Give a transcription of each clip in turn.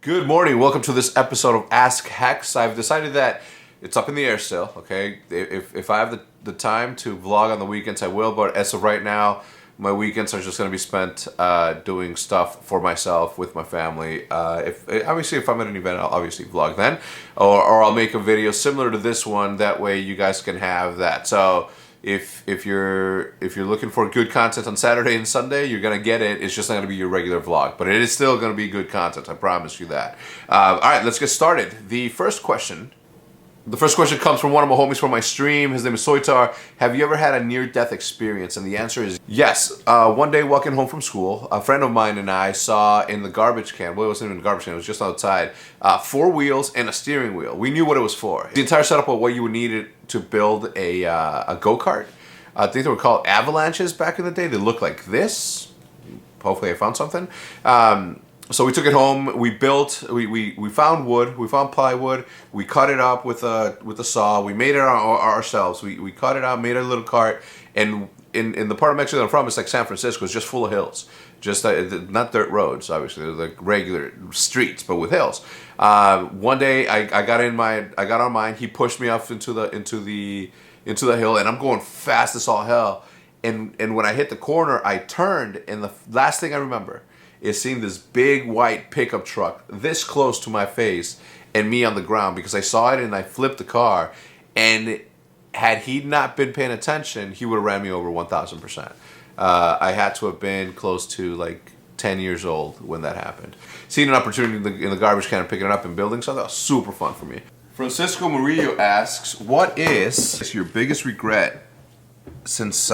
Good morning. Welcome to this episode of Ask HECZ. I've decided that it's up in the air still, okay? If I have the time to vlog on the weekends, I will, but as of right now, my weekends are just going to be spent doing stuff for myself, with my family. If I'm at an event, I'll obviously vlog then, or I'll make a video similar to this one. That way you guys can have that. So if you're looking for good content on Saturday and Sunday, you're gonna get it. It's just not gonna be your regular vlog, but it is still gonna be good content. I promise you that. All right, let's get started. The first question comes from one of my homies from my stream. His name is Soitar. Have you ever had a near-death experience? And the answer is yes. One day walking home from school, a friend of mine and I saw in the garbage can, well, it wasn't even the garbage can, it was just outside, 4 wheels and a steering wheel. We knew what it was for. The entire setup of what you would need to build a go-kart. I think they were called avalanches back in the day. They looked like this. Hopefully I found something. So we took it home. We found wood. We found plywood. We cut it up with a saw. We made it ourselves. We cut it out, made a little cart. And in the part of Mexico that I'm from, it's like San Francisco. It's just full of hills. Just not dirt roads, obviously. They're like regular streets, but with hills. One day I got on mine. He pushed me off into the hill, and I'm going fast as all hell. And when I hit the corner, I turned, and the last thing I remember is seeing this big white pickup truck this close to my face and me on the ground, because I saw it and I flipped the car, and had he not been paying attention, he would have ran me over 1,000%. I had to have been close to like 10 years old when that happened. Seeing an opportunity in the garbage can and picking it up and building something, that was super fun for me. Francisco Murillo asks, what is your biggest regret since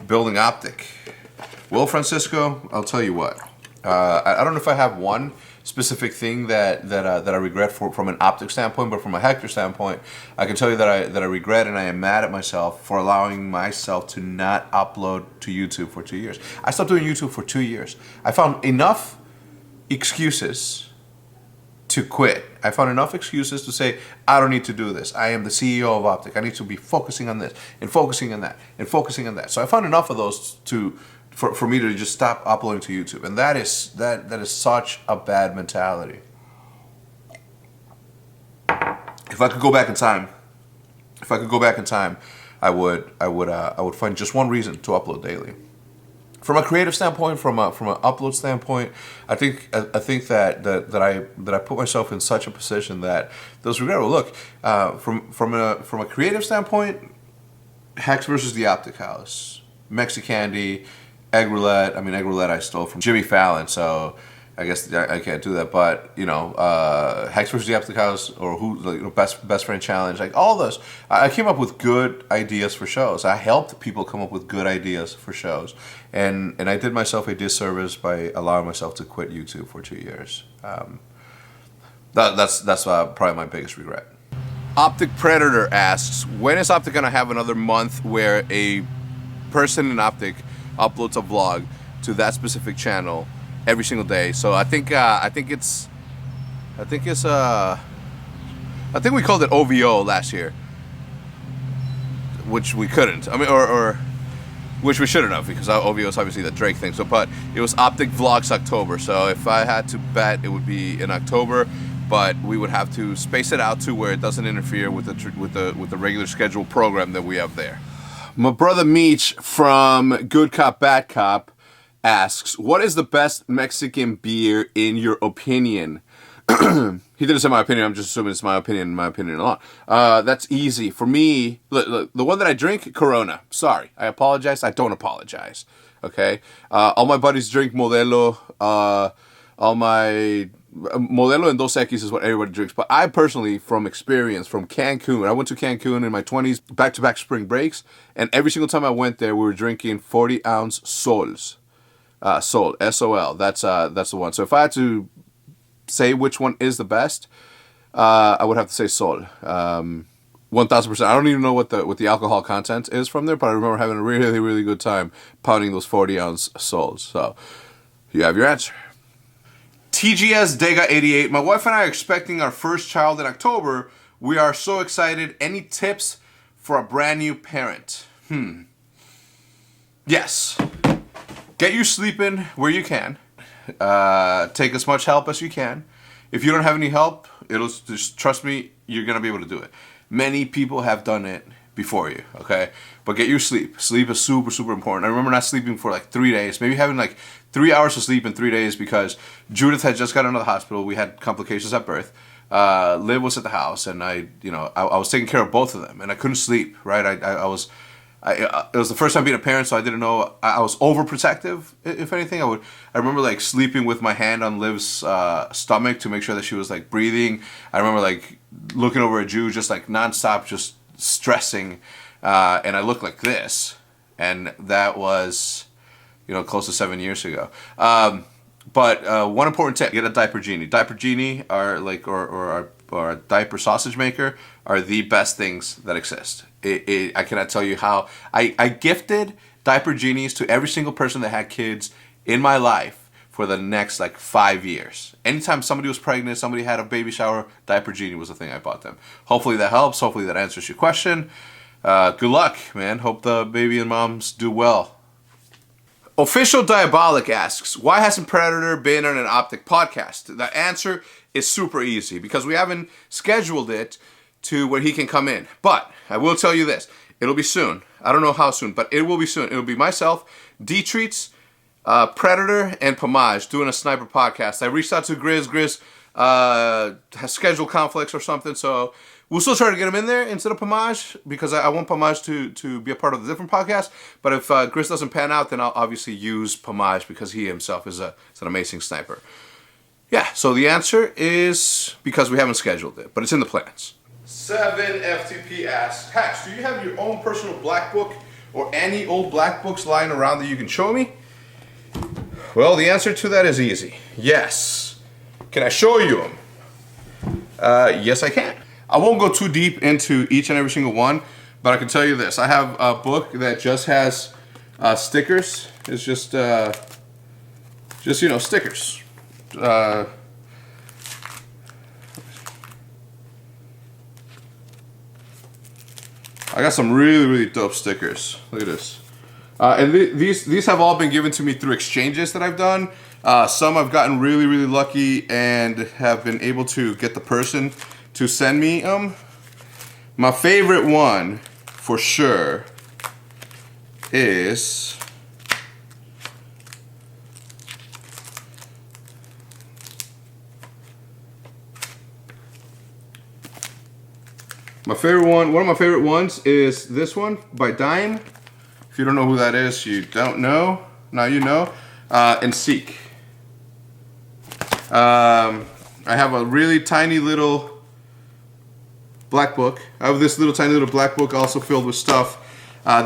building Optic? Well, Francisco, I'll tell you what. I don't know if I have one specific thing that I regret from an Optic standpoint, but from a HECZ standpoint, I can tell you that I regret and I am mad at myself for allowing myself to not upload to YouTube for 2 years. I stopped doing YouTube for 2 years. I found enough excuses to quit. I found enough excuses to say, I don't need to do this. I am the CEO of Optic. I need to be focusing on this and focusing on that and focusing on that. So I found enough of those for me to just stop uploading to YouTube. And that is such a bad mentality. If I could go back in time, I would find just one reason to upload daily. From a creative standpoint, from an upload standpoint, I think that I put myself in such a position that those regrettable. Look, from a creative standpoint, HECZ versus the Optic House, Mexicandy, egg roulette. I mean, egg roulette I stole from Jimmy Fallon, so I guess I can't do that. But HECZ versus the Optic House, or best friend challenge, like all those. I came up with good ideas for shows. I helped people come up with good ideas for shows, and I did myself a disservice by allowing myself to quit YouTube for 2 years. That's probably my biggest regret. Optic Predator asks, when is Optic gonna have another month where a person in Optic uploads a vlog to that specific channel every single day? So I think we called it OVO last year, which we couldn't. I mean, or which we shouldn't have, because OVO is obviously the Drake thing. So, but it was Optic Vlogs October. So if I had to bet, it would be in October, but we would have to space it out to where it doesn't interfere with the regular scheduled program that we have there. My brother Meech from Good Cop Bad Cop asks, what is the best Mexican beer in your opinion? He didn't say my opinion, I'm just assuming it's my opinion a lot. That's easy. For me, look, the one that I drink, Corona. Sorry, I apologize, I don't apologize. Okay? All my buddies drink Modelo, Modelo and Dos Equis is what everybody drinks. But I personally, from experience, from Cancun, I went to Cancun in my 20s, back-to-back spring breaks, and every single time I went there, we were drinking 40-ounce Sols. Sol, S-O-L, that's the one. So if I had to say which one is the best, I would have to say Sol. 1,000%. I don't even know what the alcohol content is from there, but I remember having a really, really good time pounding those 40-ounce Sols. So you have your answer. TGS Dega 88. My wife and I are expecting our first child in October. We are so excited. Any tips for a brand new parent? Yes. Get you sleeping where you can. Take as much help as you can. If you don't have any help, it'll just trust me, you're gonna be able to do it. Many people have done it before you, okay? But get your sleep. Sleep is super, super important. I remember not sleeping for like 3 days, maybe having like 3 hours of sleep in 3 days because Judith had just gotten out of the hospital. We had complications at birth. Liv was at the house, and I was taking care of both of them, and I couldn't sleep, right? It was the first time being a parent, so I didn't know. I was overprotective, if anything. I remember like sleeping with my hand on Liv's stomach to make sure that she was like breathing. I remember like looking over at Jude, just like nonstop, just stressing, and I looked like this, and that was, close to 7 years ago. But one important tip: get a diaper genie. Diaper genie are like, or a diaper sausage maker are the best things that exist. I cannot tell you how. I gifted diaper genies to every single person that had kids in my life for the next like 5 years. Anytime somebody was pregnant, somebody had a baby shower, diaper genie was the thing I bought them. Hopefully that helps. Hopefully that answers your question. Good luck, man. Hope the baby and moms do well. Official Diabolic asks, why hasn't Predator been on an Optic podcast? The answer is super easy, because we haven't scheduled it to where he can come in. But I will tell you this, it'll be soon. I don't know how soon, but it will be soon. It'll be myself, D-Treats, Predator, and Pomage doing a sniper podcast. I reached out to Grizz. Grizz has schedule conflicts or something, so we'll still try to get him in there instead of Pomage, because I want Pomage to be a part of the different podcast. But if Grizz doesn't pan out, then I'll obviously use Pomage, because he himself is an amazing sniper. Yeah, so the answer is because we haven't scheduled it, but it's in the plans. 7FTP asks, Hex, do you have your own personal black book or any old black books lying around that you can show me? Well, the answer to that is easy. Yes. Can I show you them? Yes, I can. I won't go too deep into each and every single one, but I can tell you this. I have a book that just has stickers. It's just stickers. I got some really, really dope stickers. Look at this. And these have all been given to me through exchanges that I've done. Some I've gotten really, really lucky and have been able to get the person to send me them. My favorite one, for sure, is one of my favorite ones is this one by Dime. If you don't know who that is, you don't know. Now you know. And Seek. I have a really tiny little black book. I have this tiny little black book also filled with stuff.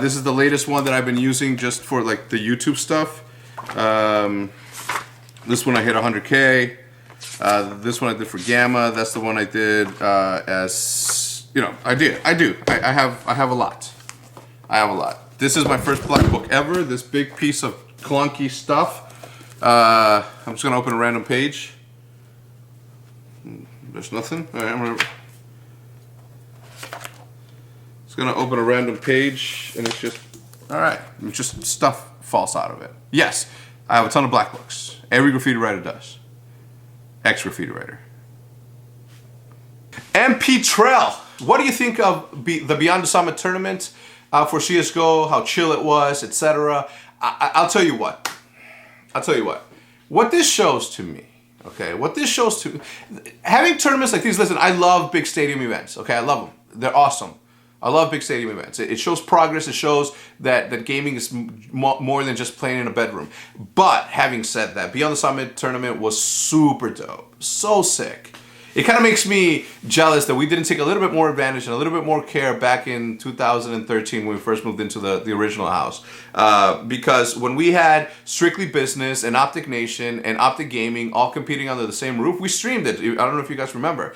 This is the latest one that I've been using just for like the YouTube stuff. This one I hit 100K. This one I did for Gamma. That's the one I did as, I have a lot. This is my first black book ever. This big piece of clunky stuff. I'm just gonna open a random page. There's nothing. All right, it's gonna open a random page, and it's just, all right, it's just stuff falls out of it. Yes, I have a ton of black books. Every graffiti writer does. Ex-graffiti writer. MP Trell, what do you think of the Beyond the Summit tournament for CSGO, how chill it was, etc.? I'll tell you what. What this shows to me, having tournaments like these, listen, I love big stadium events, okay? I love them. They're awesome. I love big stadium events. It shows progress. It shows that gaming is more than just playing in a bedroom. But having said that, Beyond the Summit tournament was super dope. So sick. It kind of makes me jealous that we didn't take a little bit more advantage and a little bit more care back in 2013 when we first moved into the original house. Because when we had Strictly Business and Optic Nation and Optic Gaming all competing under the same roof, we streamed it. I don't know if you guys remember.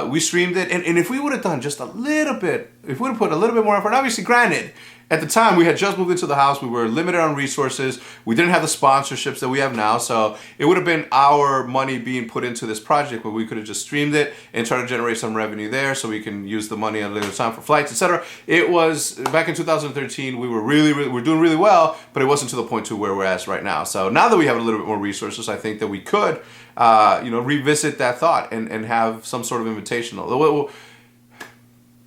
We streamed it, and if we would have done just a little bit, if we would have put a little bit more effort, obviously, granted, at the time, we had just moved into the house. We were limited on resources. We didn't have the sponsorships that we have now. So it would have been our money being put into this project where we could have just streamed it and tried to generate some revenue there so we can use the money at a later time for flights, etc. It was, back in 2013, we were we're doing really well, but it wasn't to the point to where we're at right now. So now that we have a little bit more resources, I think that we could, revisit that thought and have some sort of invitational.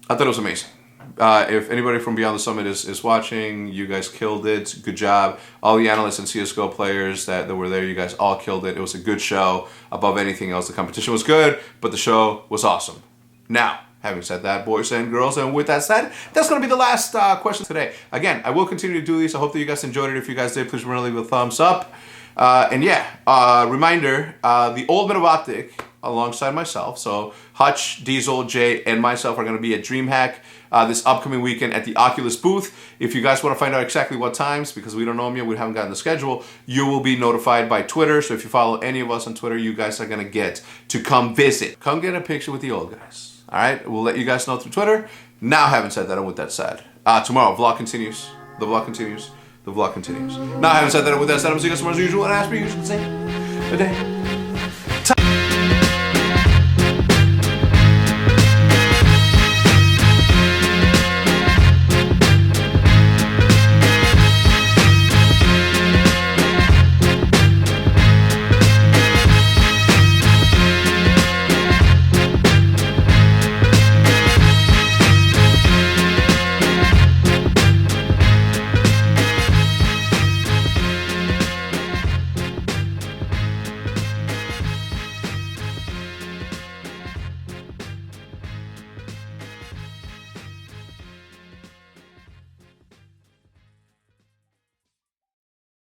I thought it was amazing. If anybody from Beyond the Summit is watching, you guys killed it. Good job. All the analysts and CSGO players that were there, you guys all killed it. It was a good show. Above anything else, the competition was good, but the show was awesome. Now, having said that, boys and girls, and with that said, that's going to be the last question today. Again, I will continue to do these. I hope that you guys enjoyed it. If you guys did, please remember to leave a thumbs up. Reminder, the Old Men of Optic, alongside myself, so Hutch, Diesel, Jay, and myself are going to be at DreamHack this upcoming weekend at the Oculus booth. If you guys want to find out exactly what times, because we don't know them yet, we haven't gotten the schedule, you will be notified by Twitter. So if you follow any of us on Twitter, you guys are going to get to come visit. Come get a picture with the old guys. All right? We'll let you guys know through Twitter. Now, having said that, and with that said, tomorrow, vlog continues. The vlog continues. The vlog continues. Now, having said that, and with that said, I'm seeing you guys tomorrow as usual, and I ask for you to say good day.